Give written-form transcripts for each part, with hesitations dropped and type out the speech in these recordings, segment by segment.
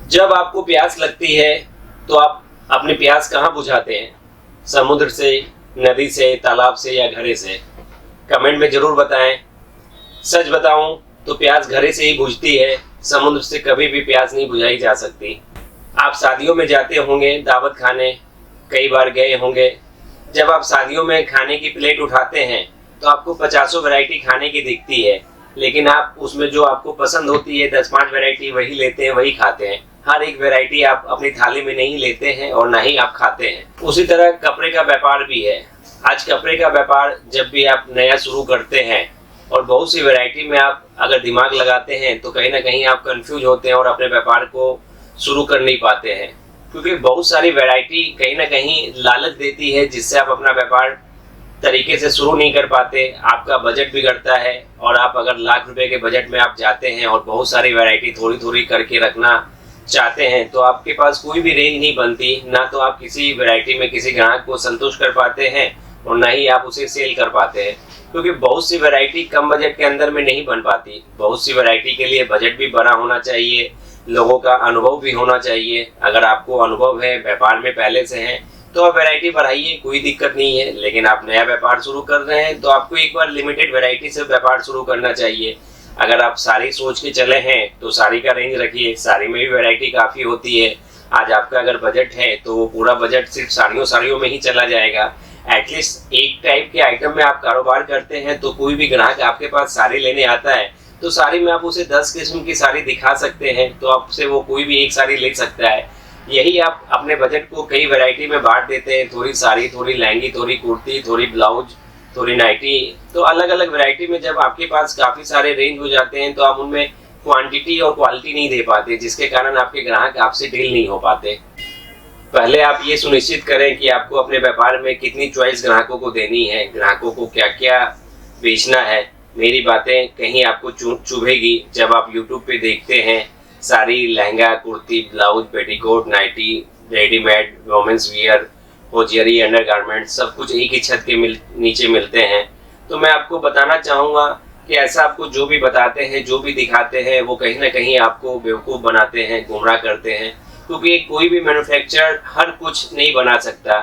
जब आपको प्यास लगती है तो आप अपनी प्यास कहाँ बुझाते हैं? समुद्र से, नदी से, तालाब से या घड़े से? कमेंट में जरूर बताएं। सच बताऊं तो प्यास घड़े से ही बुझती है, समुद्र से कभी भी प्यास नहीं बुझाई जा सकती। आप शादियों में जाते होंगे दावत खाने, कई बार गए होंगे। जब आप शादियों में खाने की प्लेट उठाते हैं तो आपको 50 वैरायटी खाने की दिखती है, लेकिन आप उसमें जो आपको पसंद होती है 10-5 वैरायटी वही लेते हैं, वही खाते हैं। हर एक वैरायटी आप अपनी थाली में नहीं लेते हैं और ना ही आप खाते हैं। उसी तरह कपड़े का व्यापार भी है। आज कपड़े का व्यापार जब भी आप नया शुरू करते हैं और बहुत सी वैरायटी में आप अगर दिमाग लगाते हैं तो कहीं ना कहीं आप कंफ्यूज होते हैं और अपने व्यापार को शुरू कर नहीं पाते हैं, क्योंकि बहुत सारी वैरायटी कहीं ना कहीं लालच देती है, जिससे आप अपना व्यापार तरीके से शुरू नहीं कर पाते। आपका बजट बिगड़ता है और आप अगर लाख रुपए के बजट में आप जाते हैं और बहुत सारी वैरायटी थोड़ी थोड़ी करके रखना चाहते हैं तो आपके पास कोई भी रेंज नहीं बनती। ना तो आप किसी वैरायटी में किसी ग्राहक को संतुष्ट कर पाते हैं और ना ही आप उसे सेल कर पाते हैं, क्योंकि बहुत सी वैरायटी कम बजट के अंदर में नहीं बन पाती। बहुत सी वैरायटी के लिए बजट भी बड़ा होना चाहिए, लोगों का अनुभव भी होना चाहिए। अगर आपको अनुभव है, व्यापार में पहले से है, तो आप वैरायटी बढ़ाइए, कोई दिक्कत नहीं है। लेकिन आप नया व्यापार शुरू कर रहे हैं तो आपको एक बार लिमिटेड वैरायटी से व्यापार शुरू करना चाहिए। अगर आप साड़ी सोच के चले हैं तो साड़ी का रेंज रखिए, साड़ी में भी वैरायटी काफ़ी होती है। आज आपका अगर बजट है तो वो पूरा बजट सिर्फ साड़ियों में ही चला जाएगा। एटलीस्ट एक टाइप के आइटम में आप कारोबार करते हैं तो कोई भी ग्राहक आपके पास साड़ी लेने आता है तो साड़ी में आप उसे 10 किस्म की साड़ी दिखा सकते हैं, तो आपसे वो कोई भी एक साड़ी ले सकता है। यही आप अपने बजट को कई वैरायटी में बांट देते हैं, थोड़ी साड़ी, थोड़ी लहंगी, थोड़ी कुर्ती, थोड़ी ब्लाउज, थोड़ी नाइटी। तो अलग अलग वैरायटी में जब आपके पास काफ़ी सारे रेंज हो जाते हैं तो आप उनमें क्वांटिटी और क्वालिटी नहीं दे पाते, जिसके कारण आपके ग्राहक आपसे डील नहीं हो पाते। पहले आप ये सुनिश्चित करें कि आपको अपने व्यापार में कितनी चॉइस ग्राहकों को देनी है, ग्राहकों को क्या क्या बेचना है। मेरी बातें कहीं आपको चुभेगी जब आप यूट्यूब पे देखते हैं sari, lehenga, kurti, blouse, petticoat, nightie, readymade, women's wear, hosiery, undergarment, सब कुछ एक ही छत के नीचे मिलते हैं। तो मैं आपको बताना चाहूँगा कि ऐसा आपको जो भी बताते हैं, जो भी दिखाते हैं, वो कहीं ना कहीं आपको बेवकूफ़ बनाते हैं, गुमराह करते हैं। क्योंकि कोई भी मैन्युफैक्चरर हर कुछ नहीं बना सकता।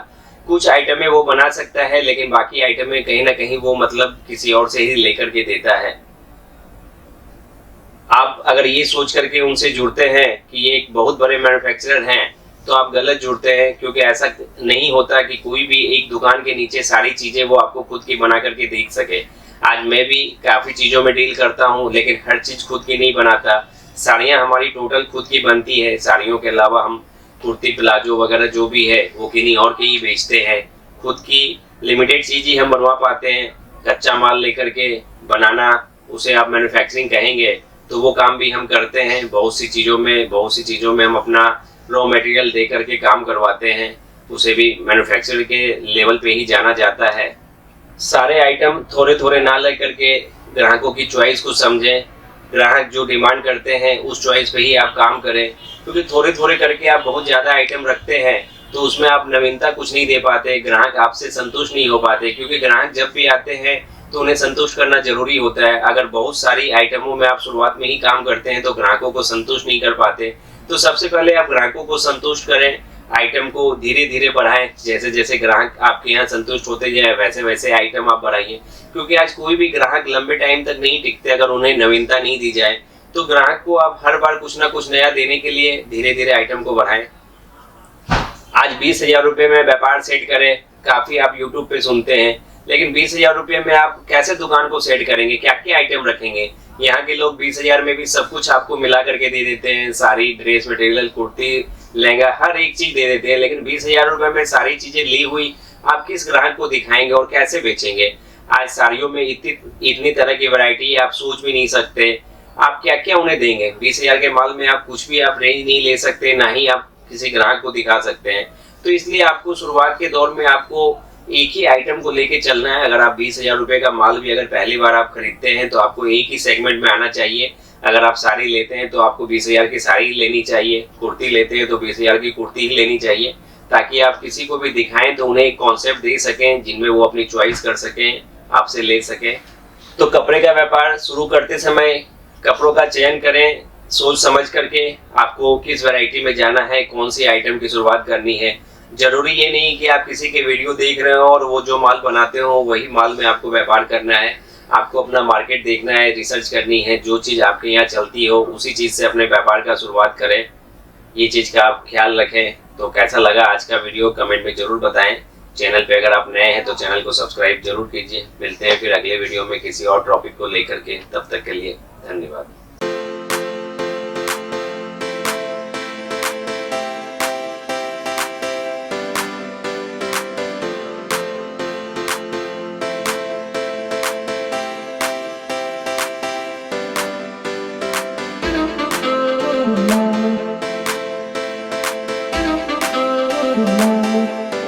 कुछ आइटमें वो बना सकता है, लेकिन बाकी आइटमें कहीं ना कहीं वो मतलब किसी और से ही लेकर के देता है। आप अगर ये सोच करके उनसे जुड़ते हैं कि ये एक बहुत बड़े मैन्युफैक्चरर हैं तो आप गलत जुड़ते हैं, क्योंकि ऐसा नहीं होता कि कोई भी एक दुकान के नीचे सारी चीज़ें वो आपको खुद की बना करके देख सके। आज मैं भी काफ़ी चीज़ों में डील करता हूँ, लेकिन हर चीज़ खुद की नहीं बनाता। साड़ियाँ हमारी टोटल खुद की बनती है। साड़ियों के अलावा हम कुर्ती, प्लाजो वगैरह जो भी है वो किन्हीं और के ही बेचते हैं। खुद की लिमिटेड चीज़ ही हम बनवा पाते हैं। कच्चा माल लेकर के बनाना, उसे आप मैन्युफैक्चरिंग कहेंगे, तो वो काम भी हम करते हैं। बहुत सी चीज़ों में हम अपना रॉ मटेरियल दे करके काम करवाते हैं, उसे भी मैन्युफैक्चर के लेवल पे ही जाना जाता है। सारे आइटम थोड़े थोड़े ना ले करके ग्राहकों की चॉइस को समझें। ग्राहक जो डिमांड करते हैं उस चॉइस पे ही आप काम करें, क्योंकि थोड़े थोड़े करके आप बहुत ज़्यादा आइटम रखते हैं तो उसमें आप नवीनता कुछ नहीं दे पाते, ग्राहक आपसे संतुष्ट नहीं हो पाते। क्योंकि ग्राहक जब भी आते हैं तो उन्हें संतुष्ट करना जरूरी होता है। अगर बहुत सारी आइटमों में आप शुरुआत में ही काम करते हैं तो ग्राहकों को संतुष्ट नहीं कर पाते। तो सबसे पहले आप ग्राहकों को संतुष्ट करें, आइटम को धीरे धीरे बढ़ाएं। जैसे जैसे ग्राहक आपके यहाँ संतुष्ट होते जाए वैसे वैसे आइटम आप बढ़ाइए, क्योंकि आज कोई भी ग्राहक लंबे टाइम तक नहीं टिकते अगर उन्हें नवीनता नहीं दी जाए। तो ग्राहक को आप हर बार कुछ ना कुछ नया देने के लिए धीरे धीरे आइटम को बढ़ाएं। आज 20,000 रुपये में व्यापार सेट करें, काफ़ी आप यूट्यूब पे सुनते हैं, लेकिन 20,000 रुपये में आप कैसे दुकान को सेट करेंगे, क्या क्या आइटम रखेंगे? यहाँ के लोग 20,000 में भी सब कुछ आपको मिला करके दे देते हैं, सारी ड्रेस मटेरियल, कुर्ती, लहंगा, हर एक चीज दे देते हैं। लेकिन 20,000 रुपये में सारी चीजें ली हुई आप किस ग्राहक को दिखाएंगे और कैसे बेचेंगे? आज साड़ियों में इतनी तरह की वैरायटी आप सोच भी नहीं सकते, आप क्या क्या उन्हें देंगे? 20,000 के माल में आप कुछ भी आप रेंज नहीं ले सकते, ना ही आप किसी ग्राहक को दिखा सकते हैं। तो इसलिए आपको शुरुआत के दौर में आपको एक ही आइटम को लेके चलना है। अगर आप 20,000 रुपये का माल भी अगर पहली बार आप खरीदते हैं तो आपको एक ही सेगमेंट में आना चाहिए। अगर आप साड़ी लेते हैं तो आपको 20,000 की साड़ी लेनी चाहिए, कुर्ती लेते हैं तो 20,000 की कुर्ती ही लेनी चाहिए, ताकि आप किसी को भी दिखाएं तो उन्हें एक कॉन्सेप्ट दे सकें जिनमें वो अपनी चॉइस कर सकें, आपसे ले सकें। तो कपड़े का व्यापार शुरू करते समय कपड़ों का चयन करें, सोच समझ करके आपको किस वैरायटी में जाना है, कौन सी आइटम की शुरुआत करनी है। जरूरी ये नहीं कि आप किसी के वीडियो देख रहे हो और वो जो माल बनाते हो वही माल में आपको व्यापार करना है। आपको अपना मार्केट देखना है, रिसर्च करनी है, जो चीज़ आपके यहाँ चलती हो उसी चीज़ से अपने व्यापार का शुरुआत करें। ये चीज़ का आप ख्याल रखें। तो कैसा लगा आज का वीडियो कमेंट में ज़रूर बताएं। चैनल पे अगर आप नए हैं तो चैनल को सब्सक्राइब जरूर कीजिए। मिलते हैं फिर अगले वीडियो में किसी और टॉपिक को लेकर के। तब तक के लिए धन्यवाद।